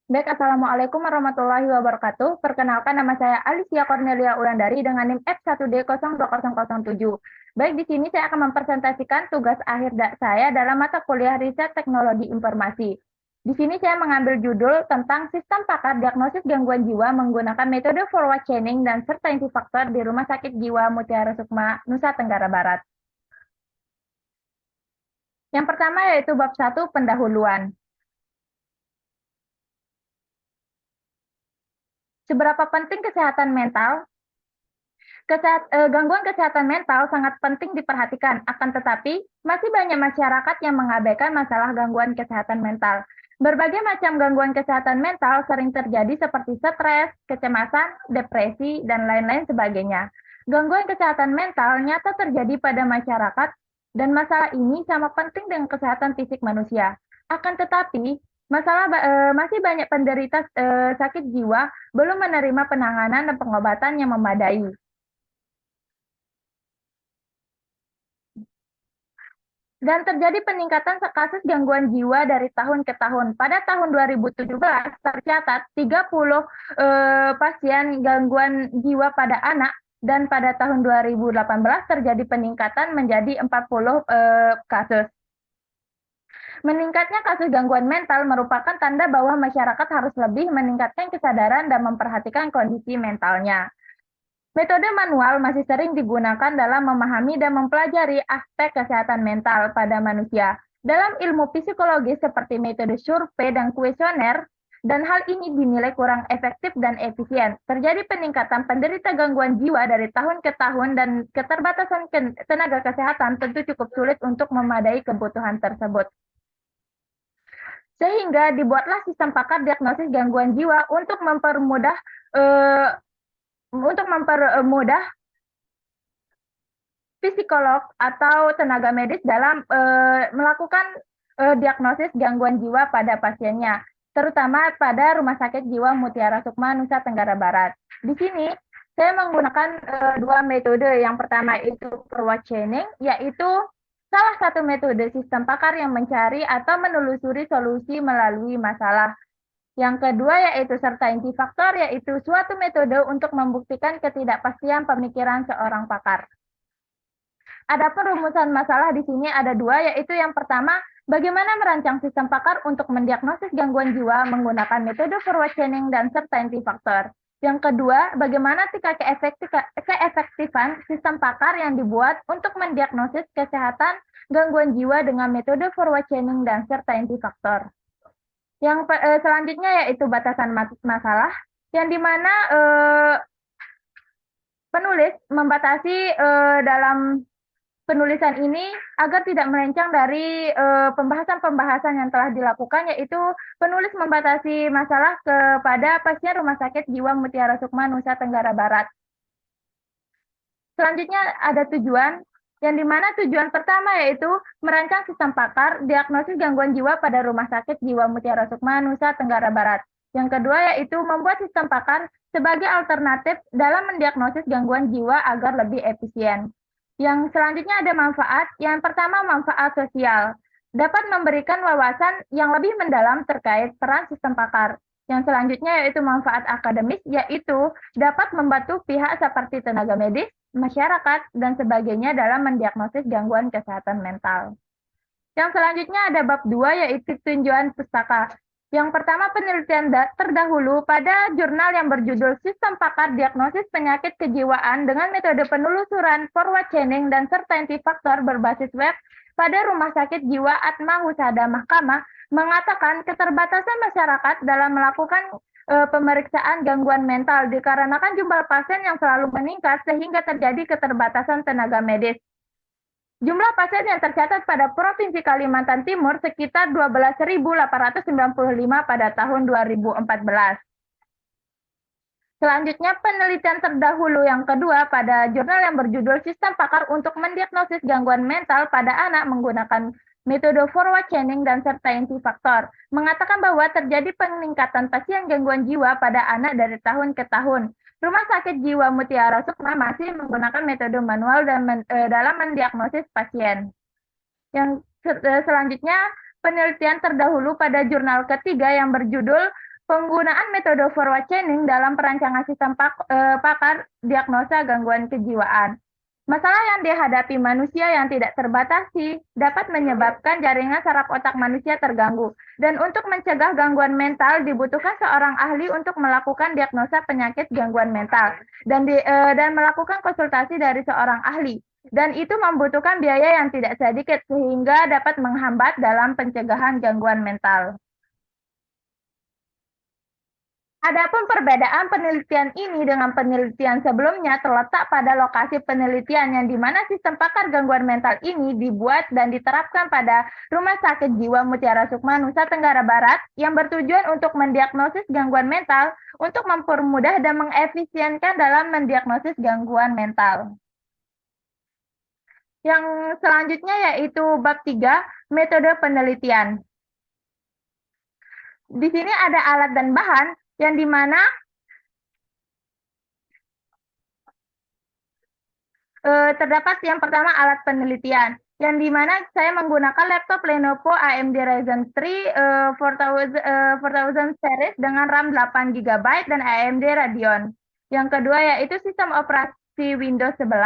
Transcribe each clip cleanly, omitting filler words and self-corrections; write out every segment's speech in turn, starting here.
Baik, Assalamualaikum warahmatullahi wabarakatuh. Perkenalkan, nama saya Alicia Cornelia Ulandari dengan NIM F1D02007. Baik, di sini saya akan mempresentasikan tugas akhir saya dalam mata kuliah Riset Teknologi Informasi. Di sini saya mengambil judul tentang sistem pakar diagnosis gangguan jiwa menggunakan metode forward chaining dan certainty factor di Rumah Sakit Jiwa Mutiara Sukma, Nusa Tenggara Barat. Yang pertama yaitu bab 1, pendahuluan. Seberapa penting kesehatan mental? Gangguan kesehatan mental sangat penting diperhatikan, akan tetapi masih banyak masyarakat yang mengabaikan masalah gangguan kesehatan mental. Berbagai macam gangguan kesehatan mental sering terjadi seperti stres, kecemasan, depresi, dan lain-lain sebagainya. Gangguan kesehatan mental nyata terjadi pada masyarakat, dan masalah ini sama penting dengan kesehatan fisik manusia. Akan tetapi, masih banyak penderita sakit jiwa belum menerima penanganan dan pengobatan yang memadai. Dan terjadi peningkatan kasus gangguan jiwa dari tahun ke tahun. Pada tahun 2017 tercatat 30 pasien gangguan jiwa pada anak, dan pada tahun 2018 terjadi peningkatan menjadi 40 kasus. Meningkatnya kasus gangguan mental merupakan tanda bahwa masyarakat harus lebih meningkatkan kesadaran dan memperhatikan kondisi mentalnya. Metode manual masih sering digunakan dalam memahami dan mempelajari aspek kesehatan mental pada manusia. Dalam ilmu psikologi seperti metode survei dan kuesioner, dan hal ini dinilai kurang efektif dan efisien. Terjadi peningkatan penderita gangguan jiwa dari tahun ke tahun dan keterbatasan tenaga kesehatan tentu cukup sulit untuk memadai kebutuhan tersebut. Sehingga dibuatlah sistem pakar diagnosis gangguan jiwa untuk mempermudah psikolog atau tenaga medis dalam melakukan diagnosis gangguan jiwa pada pasiennya, terutama pada Rumah Sakit Jiwa Mutiara Sukma, Nusa Tenggara Barat. Di sini saya menggunakan dua metode. Yang pertama itu forward chaining, yaitu salah satu metode sistem pakar yang mencari atau menelusuri solusi melalui masalah. Yang kedua yaitu certainty factor, yaitu suatu metode untuk membuktikan ketidakpastian pemikiran seorang pakar. Adapun rumusan masalah di sini ada dua, yaitu yang pertama, bagaimana merancang sistem pakar untuk mendiagnosis gangguan jiwa menggunakan metode forward chaining dan certainty factor. Yang kedua, bagaimana tingkat keefektifan sistem pakar yang dibuat untuk mendiagnosis kesehatan gangguan jiwa dengan metode forward chaining dan certainty factor. Yang selanjutnya yaitu batasan masalah, yang dimana penulis membatasi dalam penulisan ini agar tidak melenceng dari pembahasan-pembahasan yang telah dilakukan, yaitu penulis membatasi masalah kepada pasien Rumah Sakit Jiwa Mutiara Sukma, Nusa Tenggara Barat. Selanjutnya ada tujuan, yang dimana tujuan pertama yaitu merancang sistem pakar diagnosis gangguan jiwa pada Rumah Sakit Jiwa Mutiara Sukma, Nusa Tenggara Barat. Yang kedua yaitu membuat sistem pakar sebagai alternatif dalam mendiagnosis gangguan jiwa agar lebih efisien. Yang selanjutnya ada manfaat. Yang pertama, manfaat sosial. Dapat memberikan wawasan yang lebih mendalam terkait peran sistem pakar. Yang selanjutnya yaitu manfaat akademis, yaitu dapat membantu pihak seperti tenaga medis, masyarakat, dan sebagainya dalam mendiagnosis gangguan kesehatan mental. Yang selanjutnya ada bab 2, yaitu tinjauan pustaka. Yang pertama, penelitian terdahulu pada jurnal yang berjudul Sistem Pakar Diagnosis Penyakit Kejiwaan dengan metode penelusuran forward chaining dan certainty factor berbasis web pada Rumah Sakit Jiwa Atma Husada Mahkamah mengatakan keterbatasan masyarakat dalam melakukan pemeriksaan gangguan mental dikarenakan jumlah pasien yang selalu meningkat sehingga terjadi keterbatasan tenaga medis. Jumlah pasien yang tercatat pada Provinsi Kalimantan Timur sekitar 12.895 pada tahun 2014. Selanjutnya, penelitian terdahulu yang kedua pada jurnal yang berjudul Sistem Pakar untuk Mendiagnosis Gangguan Mental pada Anak menggunakan metode forward chaining dan certainty factor mengatakan bahwa terjadi peningkatan pasien gangguan jiwa pada anak dari tahun ke tahun. Rumah Sakit Jiwa Mutiara Sukma masih menggunakan metode manual dalam mendiagnosis pasien. Yang selanjutnya, penelitian terdahulu pada jurnal ketiga yang berjudul Penggunaan metode forward chaining dalam perancangan sistem pakar diagnosa gangguan kejiwaan. Masalah yang dihadapi manusia yang tidak terbatasi dapat menyebabkan jaringan saraf otak manusia terganggu. Dan untuk mencegah gangguan mental dibutuhkan seorang ahli untuk melakukan diagnosa penyakit gangguan mental dan melakukan konsultasi dari seorang ahli. Dan itu membutuhkan biaya yang tidak sedikit sehingga dapat menghambat dalam pencegahan gangguan mental. Adapun perbedaan penelitian ini dengan penelitian sebelumnya terletak pada lokasi penelitian yang dimana sistem pakar gangguan mental ini dibuat dan diterapkan pada Rumah Sakit Jiwa Mutiara Sukma, Nusa Tenggara Barat yang bertujuan untuk mendiagnosis gangguan mental untuk mempermudah dan mengefisienkan dalam mendiagnosis gangguan mental. Yang selanjutnya yaitu bab 3, metode penelitian. Di sini ada alat dan bahan yang dimana terdapat yang pertama alat penelitian, yang dimana saya menggunakan laptop Lenovo AMD Ryzen 3 4000 series dengan RAM 8 GB dan AMD Radeon. Yang kedua yaitu sistem operasi Windows 11.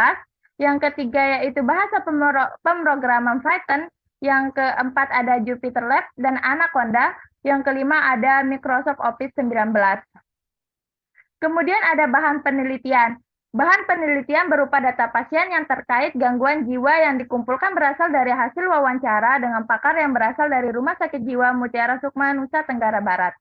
Yang ketiga yaitu bahasa pemrograman Python. Yang keempat ada Jupyter Lab dan Anaconda. Yang kelima ada Microsoft Office 19. Kemudian ada bahan penelitian. Bahan penelitian berupa data pasien yang terkait gangguan jiwa yang dikumpulkan berasal dari hasil wawancara dengan pakar yang berasal dari Rumah Sakit Jiwa Mutiara Sukma, Nusa Tenggara Barat.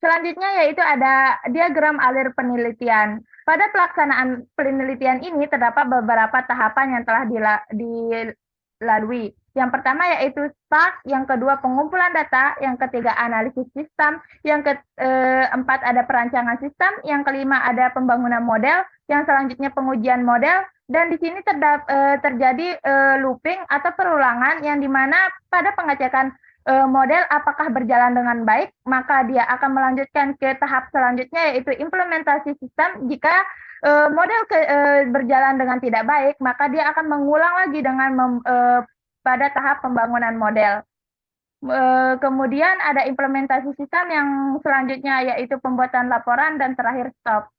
Selanjutnya yaitu ada diagram alir penelitian. Pada pelaksanaan penelitian ini terdapat beberapa tahapan yang telah dilalui. Yang pertama yaitu start, yang kedua pengumpulan data, yang ketiga analisis sistem, yang keempat ada perancangan sistem, yang kelima ada pembangunan model, yang selanjutnya pengujian model, dan di sini terjadi looping atau perulangan yang dimana pada pengecekan model apakah berjalan dengan baik, maka dia akan melanjutkan ke tahap selanjutnya yaitu implementasi sistem. Jika model berjalan dengan tidak baik, maka dia akan mengulang lagi dengan pada tahap pembangunan model. Kemudian ada implementasi sistem yang selanjutnya yaitu pembuatan laporan dan terakhir stop.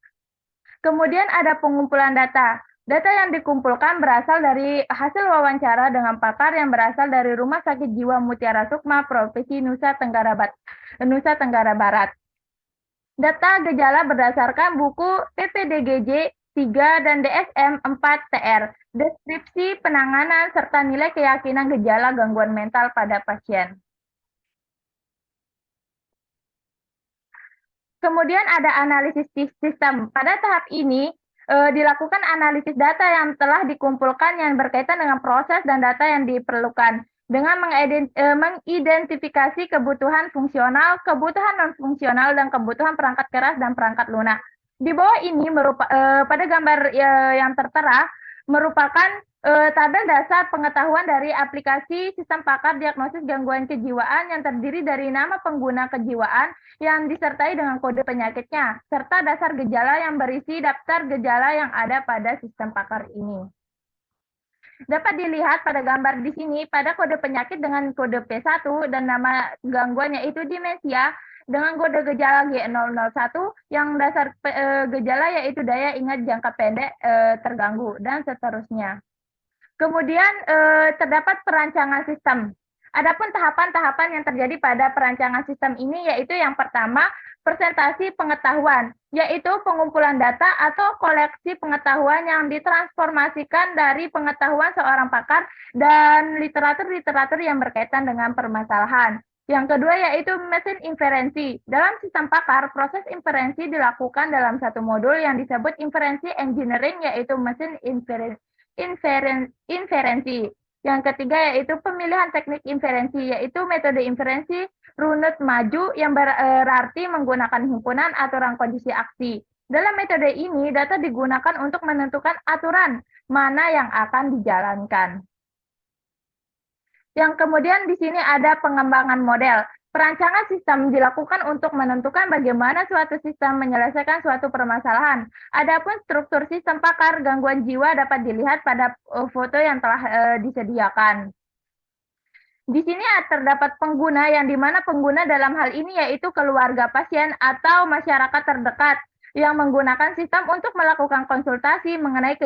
Kemudian ada pengumpulan data. Data yang dikumpulkan berasal dari hasil wawancara dengan pakar yang berasal dari Rumah Sakit Jiwa Mutiara Sukma, Provinsi Nusa Tenggara Barat. Data gejala berdasarkan buku PPDGJ 3 dan DSM 4-TR, deskripsi penanganan serta nilai keyakinan gejala gangguan mental pada pasien. Kemudian ada analisis sistem. Pada tahap ini dilakukan analisis data yang telah dikumpulkan yang berkaitan dengan proses dan data yang diperlukan dengan mengidentifikasi kebutuhan fungsional, kebutuhan non-fungsional, dan kebutuhan perangkat keras dan perangkat lunak. Di bawah ini pada gambar yang tertera merupakan tabel dasar pengetahuan dari aplikasi sistem pakar diagnosis gangguan kejiwaan yang terdiri dari nama pengguna kejiwaan yang disertai dengan kode penyakitnya, serta dasar gejala yang berisi daftar gejala yang ada pada sistem pakar ini. Dapat dilihat pada gambar di sini, pada kode penyakit dengan kode P1 dan nama gangguannya itu demensia, dengan kode gejala G001 yang dasar gejala yaitu daya ingat jangka pendek terganggu, dan seterusnya. Kemudian terdapat perancangan sistem. Adapun tahapan-tahapan yang terjadi pada perancangan sistem ini yaitu yang pertama, presentasi pengetahuan, yaitu pengumpulan data atau koleksi pengetahuan yang ditransformasikan dari pengetahuan seorang pakar dan literatur-literatur yang berkaitan dengan permasalahan. Yang kedua yaitu mesin inferensi. Dalam sistem pakar, proses inferensi dilakukan dalam satu modul yang disebut inferensi engineering, yaitu mesin inferensi. Yang ketiga yaitu pemilihan teknik inferensi, yaitu metode inferensi runut maju yang berarti menggunakan himpunan aturan kondisi aksi. Dalam metode ini, data digunakan untuk menentukan aturan mana yang akan dijalankan. Yang kemudian di sini ada pengembangan model. Perancangan sistem dilakukan untuk menentukan bagaimana suatu sistem menyelesaikan suatu permasalahan. Adapun struktur sistem pakar gangguan jiwa dapat dilihat pada foto yang telah disediakan. Di sini terdapat pengguna yang dimana pengguna dalam hal ini yaitu keluarga pasien atau masyarakat terdekat yang menggunakan sistem untuk melakukan konsultasi mengenai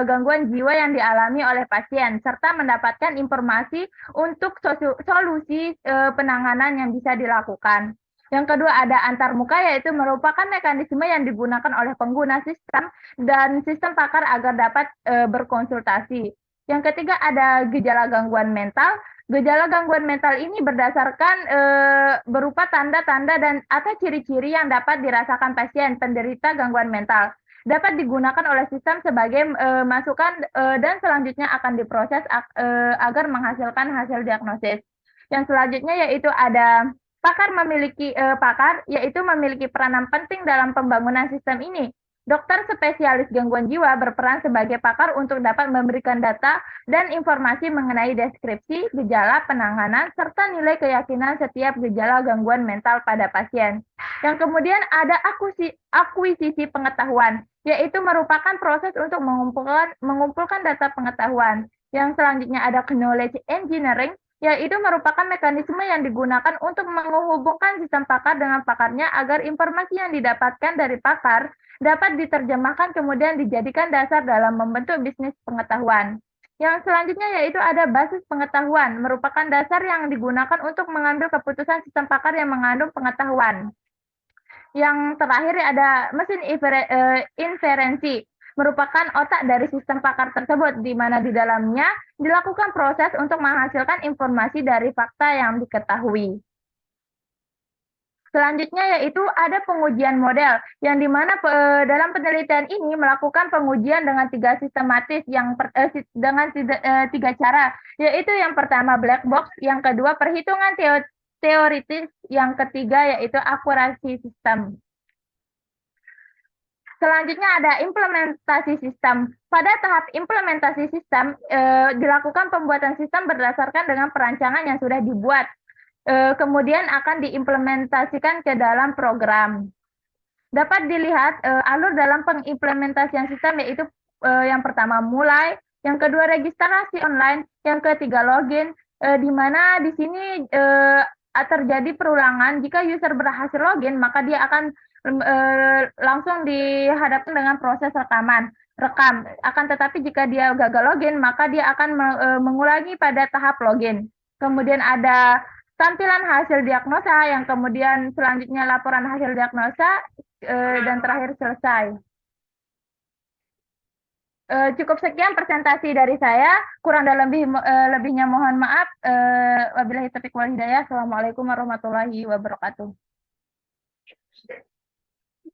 gangguan jiwa yang dialami oleh pasien serta mendapatkan informasi untuk solusi penanganan yang bisa dilakukan. Yang kedua ada antarmuka yaitu merupakan mekanisme yang digunakan oleh pengguna sistem dan sistem pakar agar dapat berkonsultasi. Yang ketiga ada gejala gangguan mental. Gejala gangguan mental ini berdasarkan berupa tanda-tanda dan atau ciri-ciri yang dapat dirasakan pasien penderita gangguan mental. Dapat digunakan oleh sistem sebagai masukan dan selanjutnya akan diproses agar menghasilkan hasil diagnosis. Yang selanjutnya yaitu ada pakar yaitu memiliki peranan penting dalam pembangunan sistem ini. Dokter spesialis gangguan jiwa berperan sebagai pakar untuk dapat memberikan data dan informasi mengenai deskripsi, gejala, penanganan, serta nilai keyakinan setiap gejala gangguan mental pada pasien. Yang kemudian ada akuisisi pengetahuan, yaitu merupakan proses untuk mengumpulkan data pengetahuan. Yang selanjutnya ada knowledge engineering, yaitu merupakan mekanisme yang digunakan untuk menghubungkan sistem pakar dengan pakarnya agar informasi yang didapatkan dari pakar dapat diterjemahkan kemudian dijadikan dasar dalam membentuk bisnis pengetahuan. Yang selanjutnya yaitu ada basis pengetahuan, merupakan dasar yang digunakan untuk mengambil keputusan sistem pakar yang mengandung pengetahuan. Yang terakhir ada mesin inferensi, merupakan otak dari sistem pakar tersebut, di mana di dalamnya dilakukan proses untuk menghasilkan informasi dari fakta yang diketahui. Selanjutnya yaitu ada pengujian model, yang dimana dalam penelitian ini melakukan pengujian dengan tiga sistematis, dengan tiga cara, yaitu yang pertama black box, yang kedua perhitungan teoritis, yang ketiga yaitu akurasi sistem. Selanjutnya ada implementasi sistem. Pada tahap implementasi sistem, dilakukan pembuatan sistem berdasarkan dengan perancangan yang sudah dibuat. Kemudian akan diimplementasikan ke dalam program. Dapat dilihat alur dalam pengimplementasian sistem yaitu yang pertama mulai, yang kedua registrasi online, yang ketiga login, di mana di sini terjadi perulangan. Jika user berhasil login, maka dia akan langsung dihadapkan dengan proses rekam. Akan tetapi jika dia gagal login, maka dia akan mengulangi pada tahap login. Kemudian ada tampilan hasil diagnosa, yang kemudian selanjutnya laporan hasil diagnosa, dan terakhir selesai. Cukup sekian presentasi dari saya, kurang dan lebihnya mohon maaf. Wabillahi taufiq wal hidayah. Assalamualaikum warahmatullahi wabarakatuh.